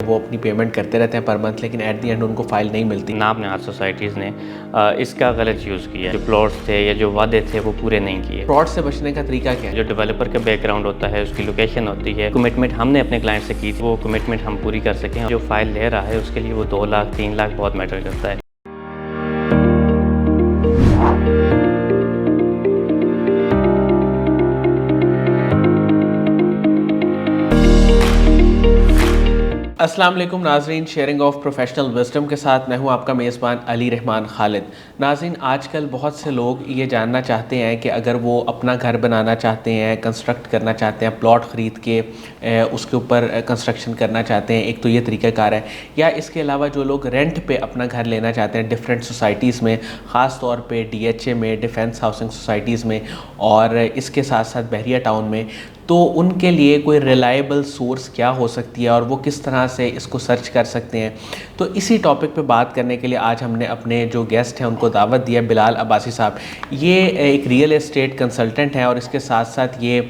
वो अपनी पेमेंट करते रहते हैं पर मंथ, लेकिन एट दी एंड उनको फ़ाइल नहीं मिलती। नाम नहाद सोसाइटीज़ ने इसका गलत यूज़ किया। जो प्लॉट्स थे या जो वादे थे वो पूरे नहीं किए। फ्रॉड से बचने का तरीका क्या है? जो डेवलपर का बैकग्राउंड होता है, उसकी लोकेशन होती है, कमिटमेंट हमने अपने क्लाइंट से की थी, वो कमिटमेंट हम पूरी कर सकें। जो फाइल ले रहा है उसके लिए वो 2 लाख 3 लाख बहुत मैटर करता है। अस्सलाम वालेकुम नाज़रीन, शेयरिंग ऑफ प्रोफेशनल विजडम के साथ मैं हूं आपका मेज़बान अली रहमान खालिद। नाज़रीन, आजकल बहुत से लोग ये जानना चाहते हैं कि अगर वो अपना घर बनाना चाहते हैं, कंस्ट्रक्ट करना चाहते हैं, प्लॉट ख़रीद के उसके ऊपर कंस्ट्रक्शन करना चाहते हैं, एक तो ये तरीक़ाकार है। या इसके अलावा जो लोग रेंट पे अपना घर लेना चाहते हैं डिफरेंट सोसाइटीज़ में, ख़ास तौर पे DHA में, डिफेंस हाउसिंग सोसाइटीज़ में, और इसके साथ साथ बहरिया टाउन में, तो उनके लिए कोई रिलायबल सोर्स क्या हो सकती है और वो किस तरह से इसको सर्च कर सकते हैं। तो इसी टॉपिक पे बात करने के लिए आज हमने अपने जो गेस्ट हैं उनको दावत दिया, बिलाल अब्बासी साहब। ये एक रियल एस्टेट कंसल्टेंट हैं और इसके साथ साथ ये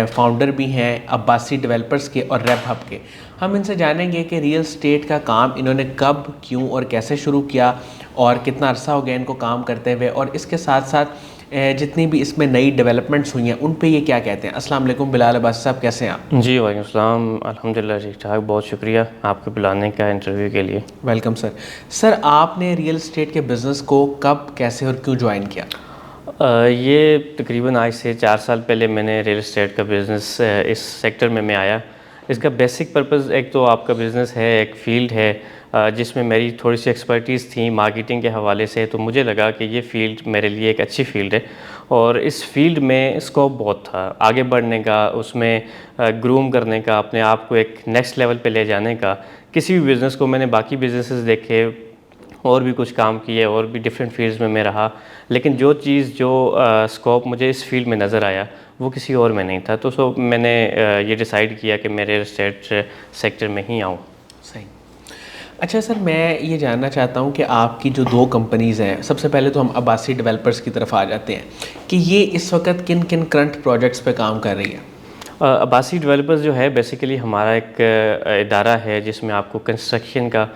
फाउंडर भी हैं अब्बासी डेवलपर्स के और रेब हब के। हम इनसे जानेंगे कि रियल एस्टेट का काम इन्होंने कब, क्यों और कैसे शुरू किया और कितना अरसा हो गया इनको काम करते हुए, और इसके साथ साथ जितनी भी इसमें नई डेवलपमेंट्स हुई हैं उन पे ये क्या कहते हैं। अस्सलाम वालेकुम बिलाल अब्बासी साहब, कैसे हैं आप? जी वालेकुम सलाम, अल्हम्दुलिल्लाह ठीक ठाक। बहुत शुक्रिया आपके बुलाने का इंटरव्यू के लिए। Welcome sir. सर, आपने रियल एस्टेट के बिज़नेस को कब, कैसे और क्यों ज्वाइन किया? ये तकरीबन आज से 4 साल पहले मैंने रियल एस्टेट का बिज़नेस इस सेक्टर में मैं आया। इसका बेसिक पर्पस, एक तो आपका बिज़नेस है, एक फ़ील्ड है जिसमें मेरी थोड़ी सी एक्सपर्टीज़ थी मार्केटिंग के हवाले से, तो मुझे लगा कि ये फ़ील्ड मेरे लिए एक अच्छी फ़ील्ड है और इस फील्ड में स्कोप बहुत था आगे बढ़ने का, उसमें ग्रूम करने का, अपने आप को एक नेक्स्ट लेवल पे ले जाने का। किसी भी बिज़नेस को मैंने बाकी बिज़नेसेस देखे और भी कुछ काम किए और भी डिफरेंट फील्ड्स में मैं रहा, लेकिन जो चीज़ जो स्कोप मुझे इस फील्ड में नज़र आया वो किसी और में नहीं था। तो मैंने ये डिसाइड किया कि मैं रियल एस्टेट सेक्टर में ही आऊँ। सही। अच्छा सर, मैं ये जानना चाहता हूँ कि आपकी जो 2 कंपनीज़ हैं, सबसे पहले तो हम अब्बासी डेवलपर्स की तरफ आ जाते हैं कि ये इस वक्त किन किन करंट प्रोजेक्ट्स पे काम कर रही है? अब्बासी डेवलपर्स जो है बेसिकली हमारा एक इदारा है जिसमें आपको कंस्ट्रक्शन का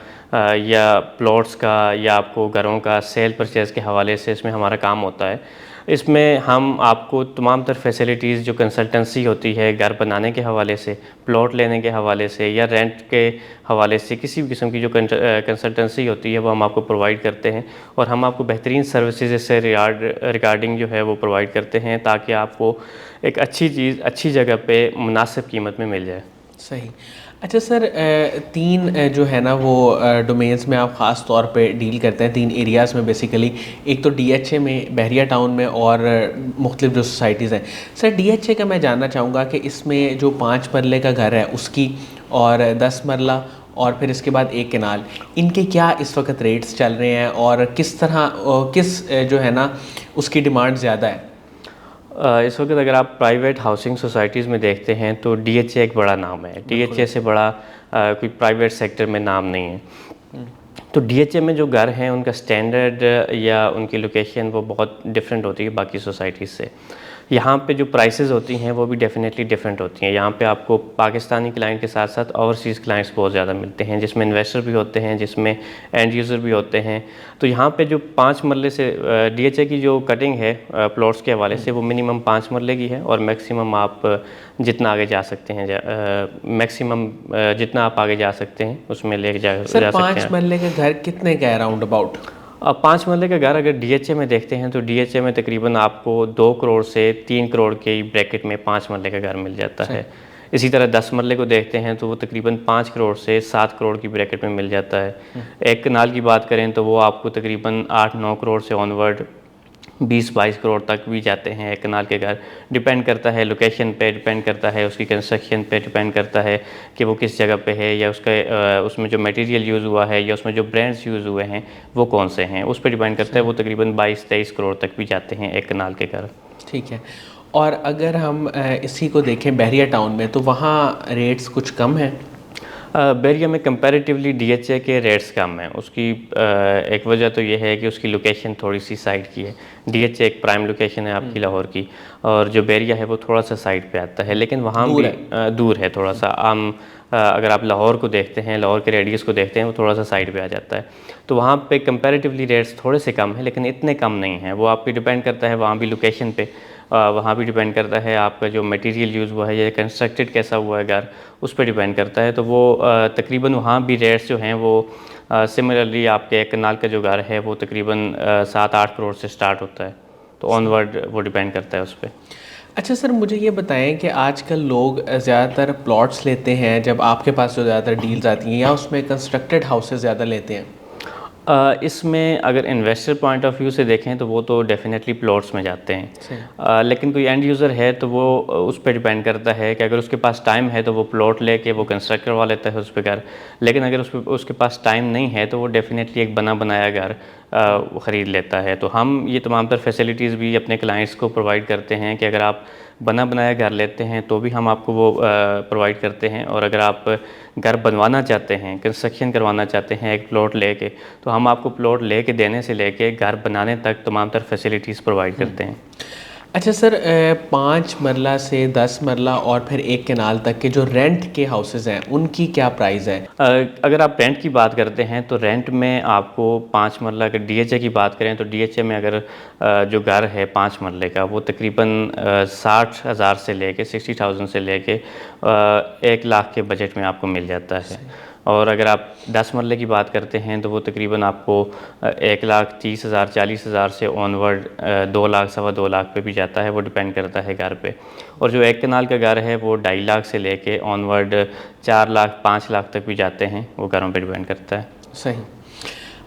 या प्लॉट्स का या आपको घरों का सेल परचेज़ के हवाले से इसमें हमारा काम होता है। इसमें हम आपको तमाम तर फैसिलिटीज़ जो कंसल्टेंसी होती है घर बनाने के हवाले से, प्लॉट लेने के हवाले से या रेंट के हवाले से, किसी भी किस्म की जो कंसल्टेंसी होती है वो हम आपको प्रोवाइड करते हैं और हम आपको बेहतरीन सर्विसेज से रिगार्डिंग जो है वो प्रोवाइड करते हैं ताकि आपको एक अच्छी चीज़ अच्छी जगह पे मुनासिब कीमत में मिल जाए। सही। अच्छा सर, 3 जो है ना वो डोमेन्स में आप ख़ास तौर पे डील करते हैं, 3 एरियाज़ में बेसिकली। एक तो DHA में, बहरिया टाउन में और मुख्तलिफ जो सोसाइटीज़ हैं। सर, DHA का मैं जानना चाहूँगा कि इसमें जो 5 मरले का घर है उसकी, और 10 मरला, और फिर इसके बाद एक केनाल, इनके क्या इस वक्त रेट्स चल रहे हैं और किस तरह जो है ना उसकी डिमांड ज़्यादा है? इस वक्त अगर आप प्राइवेट हाउसिंग सोसाइटीज़ में देखते हैं तो DHA एक बड़ा नाम है। DHA से बड़ा कोई प्राइवेट सेक्टर में नाम नहीं है। तो DHA में जो घर हैं उनका स्टैंडर्ड या उनकी लोकेशन वो बहुत डिफरेंट होती है बाकी सोसाइटीज़ से। यहाँ पे जो प्राइसेस होती हैं वो भी डेफिनेटली डिफरेंट होती हैं। यहाँ पे आपको पाकिस्तानी क्लाइंट के साथ साथ ओवरसीज़ क्लाइंट्स बहुत ज़्यादा मिलते हैं, जिसमें इन्वेस्टर भी होते हैं, जिसमें एंड यूज़र भी होते हैं। तो यहाँ पे जो 5 मरले से DHA की जो कटिंग है प्लॉट्स के हवाले से वो मिनिमम 5 मरले की है और मैक्सिमम आप जितना आगे जा सकते हैं मैक्सिमम जितना आप आगे जा सकते हैं उसमें ले जा सकते हैं। 5 मरले के घर कितने का है राउंड अबाउट? अब 5 मरले का घर अगर DHA में देखते हैं तो DHA में तकरीबन आपको 2 करोड़ से 3 करोड़ के ब्रैकेट में 5 मरले का घर मिल जाता है। इसी तरह 10 मरले को देखते हैं तो वो तकरीबन 5 करोड़ से 7 करोड़ की ब्रैकेट में मिल जाता है। एक कनाल की बात करें तो वो आपको तकरीबन 8-9 करोड़ से ऑनवर्ड 20-22 करोड़ तक भी जाते हैं एक कनाल के घर। डिपेंड करता है लोकेशन पे, डिपेंड करता है उसकी कंस्ट्रक्शन पे, डिपेंड करता है कि वो किस जगह पे है या उसमें जो मटेरियल यूज़ हुआ है या उसमें जो ब्रांड्स यूज़ हुए हैं वो कौन से हैं, उस पर डिपेंड करता है। वो तकरीबन 22-23 करोड़ तक भी जाते हैं एक कनाल के घर। ठीक है। और अगर हम इसी को देखें बहरिया टाउन में, तो वहाँ रेट्स कुछ कम हैं? बहरिया में कंपैरेटिवली DHA के रेट्स कम हैं। उसकी एक वजह तो ये है कि उसकी लोकेशन थोड़ी सी साइड की है। DHA एक प्राइम लोकेशन है आपकी लाहौर की, और जो बहरिया है वो थोड़ा सा साइड पे आता है, लेकिन वहाँ भी दूर है थोड़ा सा। अगर आप लाहौर को देखते हैं, लाहौर के रेडियस को देखते हैं, वो थोड़ा सा साइड पे आ जाता है। तो वहाँ पे कंपैरेटिवली रेट्स थोड़े से कम हैं, लेकिन इतने कम नहीं हैं। वो आपकी डिपेंड करता है वहाँ भी लोकेशन पे, वहाँ भी डिपेंड करता है आपका जो मटेरियल यूज़ हुआ है या कंस्ट्रक्टेड कैसा हुआ है घर, उस पर डिपेंड करता है। तो वो तकरीबन वहाँ भी रेट्स जो हैं वो सिमिलरली आपके एक कनाल का जो घर है वो तकरीबन 7-8 करोड़ से स्टार्ट होता है। तो ऑनवर्ड वो डिपेंड करता है उस पर। अच्छा सर, मुझे ये बताएं कि आजकल लोग ज़्यादातर प्लॉट्स लेते हैं, जब आपके पास जो ज़्यादातर डील्स आती हैं, या उसमें कंस्ट्रक्टेड हाउसेस ज़्यादा लेते हैं? इसमें अगर इन्वेस्टर पॉइंट ऑफ व्यू से देखें तो वो तो डेफिनेटली प्लॉट्स में जाते हैं। लेकिन कोई एंड यूज़र है तो वो उस पर डिपेंड करता है कि अगर उसके पास टाइम है तो वो प्लॉट लेके वो कंस्ट्रक्ट करवा लेता है उस पर घर। लेकिन अगर उसके पास टाइम नहीं है तो वो डेफिनेटली एक बना बनाया घर ख़रीद लेता है। तो हम ये तमाम तर फैसिलिटीज़ भी अपने क्लाइंट्स को प्रोवाइड करते हैं कि अगर आप बना बनाया घर लेते हैं तो भी हम आपको वो प्रोवाइड करते हैं, और अगर आप घर बनवाना चाहते हैं, कंस्ट्रक्शन करवाना चाहते हैं एक प्लॉट लेके, तो हम आपको प्लॉट लेके देने से लेके घर बनाने तक तमाम तर फैसिलिटीज़ प्रोवाइड करते हैं। अच्छा सर, 5 मरला से 10 मरला और फिर 1 कनाल तक के जो रेंट के हाउसेस हैं उनकी क्या प्राइस है? अगर आप रेंट की बात करते हैं तो रेंट में आपको 5 मरला, अगर डीएचए की बात करें तो डीएचए में अगर जो घर है 5 मरले का वो तकरीबन 60,000 से लेके 60,000 से लेके 1 लाख के बजट में आपको मिल जाता है। और अगर आप 10 मरले की बात करते हैं तो वो तकरीबन आपको 1,30,000 40,000 से ऑनवर्ड 2 लाख 2.25 लाख पे भी जाता है। वो डिपेंड करता है घर पे। और जो 1 कनाल का घर है वो 2.5 लाख से लेके ऑनवर्ड 4 लाख 5 लाख तक भी जाते हैं। वो घरों पे डिपेंड करता है। सही।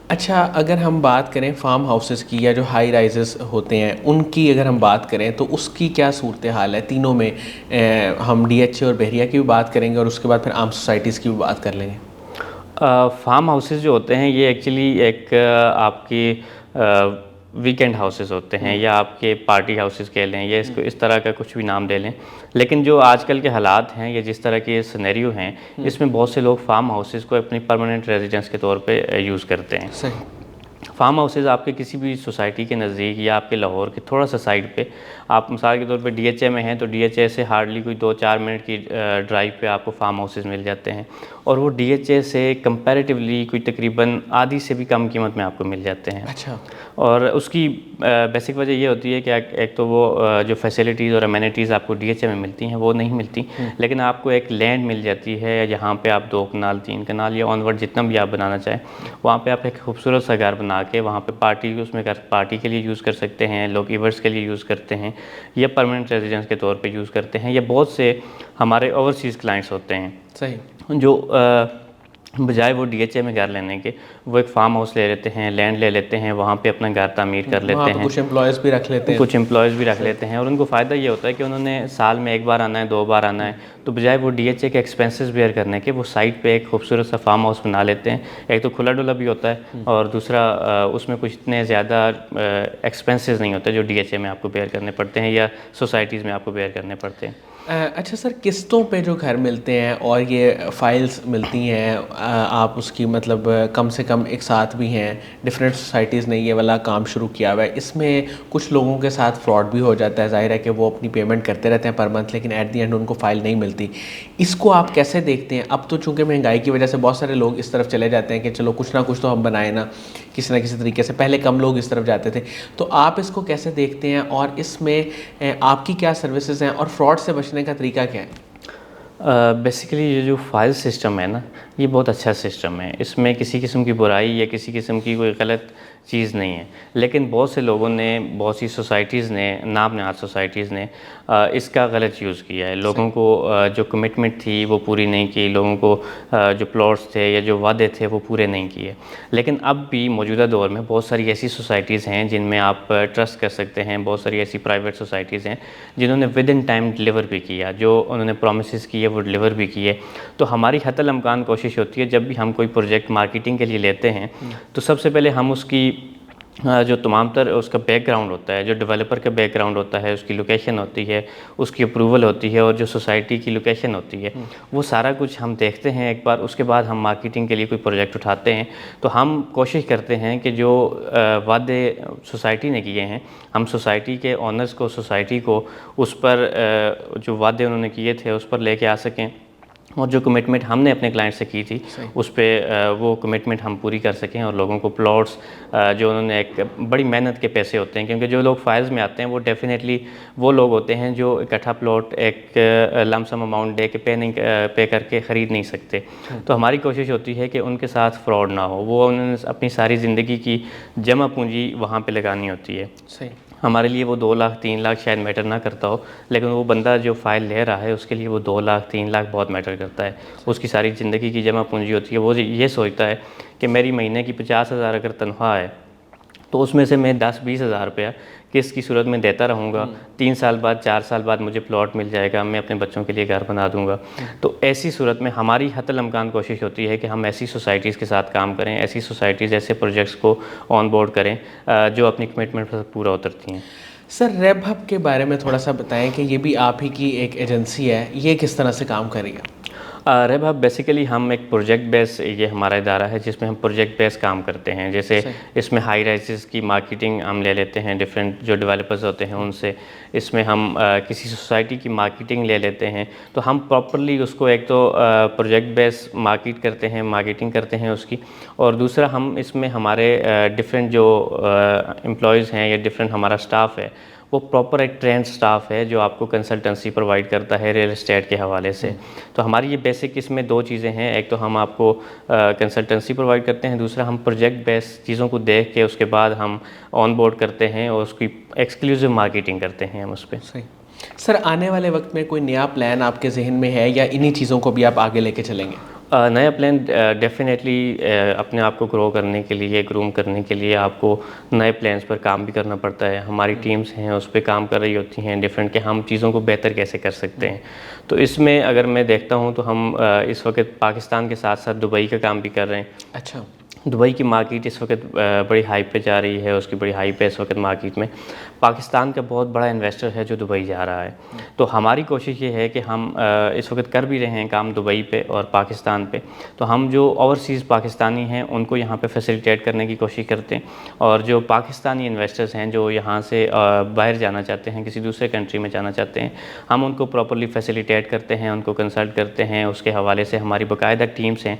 अच्छा, अगर हम बात करें फार्म हाउसेस की या जो हाई राइजेस होते हैं उनकी अगर हम बात करें तो उसकी क्या सूरत हाल है? तीनों में हम डीएचए और बहरिया की भी बात करेंगे और उसके बाद फिर आम सोसाइटीज़ की भी बात कर लेंगे। फार्म हाउसेस जो होते हैं ये एक्चुअली एक आपकी वीकेंड हाउसेस होते हैं, या आपके पार्टी हाउसेस कह लें, या इसको इस तरह का कुछ भी नाम दे लें। लेकिन जो आजकल के हालात हैं या जिस तरह के सिनेरियो हैं, इसमें बहुत से लोग फार्म हाउसेस को अपनी परमानेंट रेजिडेंस के तौर पे यूज़ करते हैं। सही। फार्म हाउसेस आपके किसी भी सोसाइटी के नज़दीक या आपके लाहौर के थोड़ा सा साइड पे, आप मिसाल के तौर पे डीएचए में हैं तो डीएचए से हार्डली कोई 2-4 मिनट की ड्राइव पे आपको फार्म हाउसेस मिल जाते हैं, और वो डीएचए से कंपैरेटिवली कोई तकरीबन आधी से भी कम कीमत में आपको मिल जाते हैं। अच्छा। और उसकी बेसिक वजह ये होती है कि एक तो वो जो फैसिलिटीज़ और अमेनिटीज़ आपको डीएचए में मिलती हैं वो नहीं मिलती, लेकिन आपको एक लैंड मिल जाती है जहाँ पे आप 2 कनाल 3 कनाल या ऑनवर्ड जितना भी आप बनाना चाहें, वहाँ पे आप एक खूबसूरत सा घर बना के वहाँ पे उसमें घर पार्टी के लिए यूज़ कर सकते हैं, लोग इवेंट्स के लिए यूज़ करते हैं, या परमानेंट रेजिडेंस के तौर पे यूज़ करते हैं, या बहुत से हमारे ओवरसीज़ क्लाइंट्स होते हैं सही। जो बजाय वो डीएचए में घर लेने के वो एक फार्म हाउस ले लेते हैं, लैंड ले लेते हैं, वहाँ पे अपना घर तामीर कर लेते हैं, कुछ एम्प्लॉयज़ भी रख लेते हैं, और उनको फ़ायदा ये होता है कि उन्होंने साल में 1 बार आना है, 2 बार आना है, तो बजाय वो डीएचए के एक्सपेंसेस बेयर करने के वो साइट पे एक खूबसूरत सा फार्म हाउस बना लेते हैं। एक तो खुला डुला भी होता है, और दूसरा उसमें कुछ इतने ज़्यादा एक्सपेंसेस नहीं होते जो डीएचए में आपको बेयर करने पड़ते हैं या सोसाइटीज़ में आपको बेयर करने पड़ते हैं। अच्छा सर, किस्तों पे जो घर मिलते हैं और ये फाइल्स मिलती हैं, आप उसकी मतलब कम से कम एक साथ भी हैं, डिफरेंट सोसाइटीज़ ने ये वाला काम शुरू किया हुआ है, इसमें कुछ लोगों के साथ फ्रॉड भी हो जाता है। ज़ाहिर है कि वो अपनी पेमेंट करते रहते हैं पर मंथ, लेकिन एट दी एंड उनको फ़ाइल नहीं मिलती। इसको आप कैसे देखते हैं? अब तो चूँकि महंगाई की वजह से बहुत सारे लोग इस तरफ चले जाते हैं कि चलो कुछ ना कुछ तो हम बनाए ना किसी तरीके से, पहले कम लोग इस तरफ जाते थे, तो आप इसको कैसे देखते हैं और इसमें आपकी क्या सर्विसेज हैं और फ्रॉड से बचने का तरीका क्या है? बेसिकली ये जो फाइल सिस्टम है ना, ये बहुत अच्छा सिस्टम है। इसमें किसी किस्म की बुराई या किसी किस्म की कोई गलत चीज़ नहीं है, लेकिन बहुत से लोगों ने, बहुत सी सोसाइटीज़ ने, नाम नहाद सोसाइटीज़ ने इसका गलत यूज़ किया है। लोगों को जो कमिटमेंट थी वो पूरी नहीं की, लोगों को जो प्लॉट्स थे या जो वादे थे वो पूरे नहीं किए। लेकिन अब भी मौजूदा दौर में बहुत सारी ऐसी सोसाइटीज़ हैं जिनमें आप ट्रस्ट कर सकते हैं, बहुत सारी ऐसी प्राइवेट सोसाइटीज़ हैं जिन्होंने विद इन टाइम डिलीवर भी किया, जो उन्होंने प्रोमिस किए वो डिलीवर भी किए। तो हमारी हतल अमकान कोशिश होती है जब भी हम कोई प्रोजेक्ट मार्केटिंग के लिए लेते हैं तो सबसे पहले हम उसकी जो तमाम तर उसका बैकग्राउंड होता है, जो डेवलपर का बैकग्राउंड होता है, उसकी लोकेशन होती है, उसकी अप्रूवल होती है, और जो सोसाइटी की लोकेशन होती है, वो सारा कुछ हम देखते हैं एक बार। उसके बाद हम मार्केटिंग के लिए कोई प्रोजेक्ट उठाते हैं तो हम कोशिश करते हैं कि जो वादे सोसाइटी ने किए हैं, हम सोसाइटी के ऑनर्स को, सोसाइटी को उस पर जो वादे उन्होंने किए थे उस पर लेके आ सकें, और जो कमिटमेंट हमने अपने क्लाइंट से की थी उस पे वो कमिटमेंट हम पूरी कर सकें और लोगों को प्लॉट्स जो उन्होंने एक बड़ी मेहनत के पैसे होते हैं, क्योंकि जो लोग फाइल्स में आते हैं वो डेफिनेटली वो लोग होते हैं जो इकट्ठा प्लॉट एक लमसम अमाउंट दे के पे करके ख़रीद नहीं सकते। तो हमारी कोशिश होती है कि उनके साथ फ्रॉड ना हो, वो उन्होंने अपनी सारी ज़िंदगी की जमा पूंजी वहाँ पे लगानी होती है। सही। हमारे लिए वो 2 लाख 3 लाख शायद मैटर ना करता हो, लेकिन वो बंदा जो फ़ाइल ले रहा है उसके लिए वो 2 लाख 3 लाख बहुत मैटर करता है। उसकी सारी ज़िंदगी की जमा पूंजी होती है। वो ये सोचता है कि मेरी महीने की 50,000 अगर तनख्वाह है तो उसमें से मैं 10-20 हज़ार रुपया किस्त की सूरत में देता रहूँगा, 3 साल बाद 4 साल बाद मुझे प्लॉट मिल जाएगा, मैं अपने बच्चों के लिए घर बना दूँगा। तो ऐसी सूरत में हमारी हतल इम्कान कोशिश होती है कि हम ऐसी सोसाइटीज़ के साथ काम करें, ऐसी सोसाइटीज़ ऐसे प्रोजेक्ट्स को ऑन बोर्ड करें जो अपनी कमिटमेंट पर पूरा उतरती हैं। सर रेब हब के बारे में थोड़ा सा बताएं कि ये भी आप ही की एक एजेंसी है, ये किस तरह से काम कर रही है? रेब हब बेसिकली हम एक प्रोजेक्ट बेस, ये हमारा इदारा है जिसमें हम प्रोजेक्ट बेस काम करते हैं। जैसे इसमें हाई राइजेस की मार्केटिंग हम ले लेते हैं डिफरेंट जो डेवलपर्स होते हैं उनसे। इसमें हम किसी सोसाइटी की मार्केटिंग ले लेते हैं, तो हम प्रॉपरली उसको एक तो प्रोजेक्ट बेस मार्केटिंग करते हैं उसकी, और दूसरा हम इसमें हमारे डिफरेंट जो एम्प्लॉयज़ हैं या डिफरेंट हमारा स्टाफ है वो प्रॉपर एक ट्रेंड स्टाफ है जो आपको कंसल्टेंसी प्रोवाइड करता है रियल एस्टेट के हवाले से। तो हमारी ये बेसिक इसमें 2 चीज़ें हैं, एक तो हम आपको कंसल्टेंसी प्रोवाइड करते हैं, दूसरा हम प्रोजेक्ट बेस चीज़ों को देख के उसके बाद हम ऑन बोर्ड करते हैं और उसकी एक्सक्लूसिव मार्केटिंग करते हैं हम उस पर। सही। सर आने वाले वक्त में कोई नया प्लान आपके जहन में है या इन्हीं चीज़ों को भी आप आगे लेके चलेंगे? नया प्लान डेफिनेटली अपने आप को ग्रो करने के लिए, ग्रूम करने के लिए आपको नए प्लान्स पर काम भी करना पड़ता है। हमारी टीम्स हैं उस पे काम कर रही होती हैं डिफरेंट, कि हम चीज़ों को बेहतर कैसे कर सकते हैं। तो इसमें अगर मैं देखता हूँ तो हम इस वक्त पाकिस्तान के साथ साथ दुबई का काम भी कर रहे हैं। अच्छा। दुबई की मार्केट इस वक्त बड़ी हाई पे जा रही है, उसकी बड़ी हाई पे इस वक्त मार्केट में। पाकिस्तान का बहुत बड़ा इन्वेस्टर है जो दुबई जा रहा है, तो हमारी कोशिश ये है कि हम इस वक्त कर भी रहे हैं काम दुबई पे और पाकिस्तान पे। तो हम जो ओवरसीज़ पाकिस्तानी हैं उनको यहाँ पे फैसिलिटेट करने की कोशिश करते हैं, और जो पाकिस्तानी इन्वेस्टर्स हैं जो यहाँ से बाहर जाना चाहते हैं, किसी दूसरे कंट्री में जाना चाहते हैं, हम उनको प्रॉपर्ली फैसिलिटेट करते हैं, उनको कंसल्ट करते हैं। उसके हवाले से हमारी बाकायदा टीम्स हैं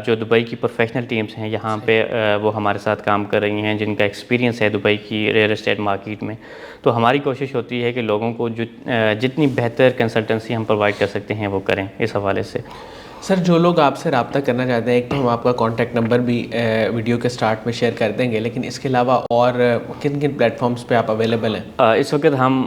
जो दुबई की प्रोफेशनल टीम्स हैं यहाँ पे वो हमारे साथ काम कर रही हैं, जिनका एक्सपीरियंस है दुबई की रियल एस्टेट मार्केट में। तो हमारी कोशिश होती है कि लोगों को जितनी बेहतर कंसल्टेंसी हम प्रोवाइड कर सकते हैं वो करें इस हवाले से। सर जो लोग आपसे रब्ता करना चाहते हैं, एक तो हम आपका कॉन्टैक्ट नंबर भी वीडियो के स्टार्ट में शेयर कर देंगे, लेकिन इसके अलावा और किन किन प्लेटफॉर्म्स पे आप अवेलेबल हैं? इस वक्त हम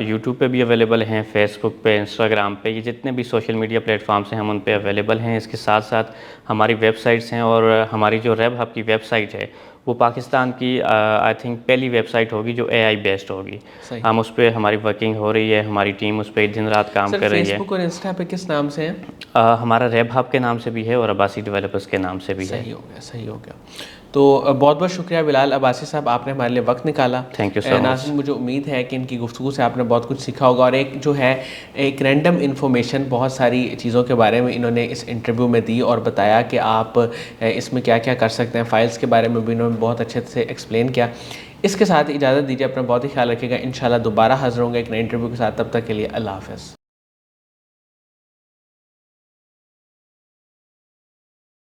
यूट्यूब पे भी अवेलेबल हैं, फेसबुक पे, इंस्टाग्राम पे, ये जितने भी सोशल मीडिया प्लेटफॉर्म्स हैं हम उन पे अवेलेबल हैं। इसके साथ साथ हमारी वेबसाइट्स हैं, और हमारी जो रेब हब की वेबसाइट है वो पाकिस्तान की आई थिंक पहली वेबसाइट होगी जो AI बेस्ड होगी। हम उस पर हमारी वर्किंग हो रही है, हमारी टीम उस पर दिन रात काम कर रही है। फेसबुक और इंस्टा पे किस नाम से हैं? हमारा रेब हब के नाम से भी है और अब्बासी डेवलपर्स के नाम से भी है। सही हो गया, सही हो गया। तो बहुत बहुत शुक्रिया बिलाल अब्बासी साहब, आपने हमारे लिए वक्त निकाला। Thank you so much. नाज़रीन, मुझे उम्मीद है कि इनकी गुफ्तगू से आपने बहुत कुछ सीखा होगा, और एक जो है एक रैंडम इन्फॉर्मेशन बहुत सारी चीज़ों के बारे में इन्होंने इस इंटरव्यू में दी और बताया कि आप इसमें क्या क्या कर सकते हैं। फ़ाइल्स के बारे में भी इन्होंने बहुत अच्छे से एक्सप्लेन किया। इसके साथ इजाज़त दीजिए, अपना बहुत ही ख्याल रखिएगा। इंशाल्लाह दोबारा हाज़िर होंगे एक नए इंटरव्यू के साथ, तब तक के लिए अल्लाह हाफ़िज़।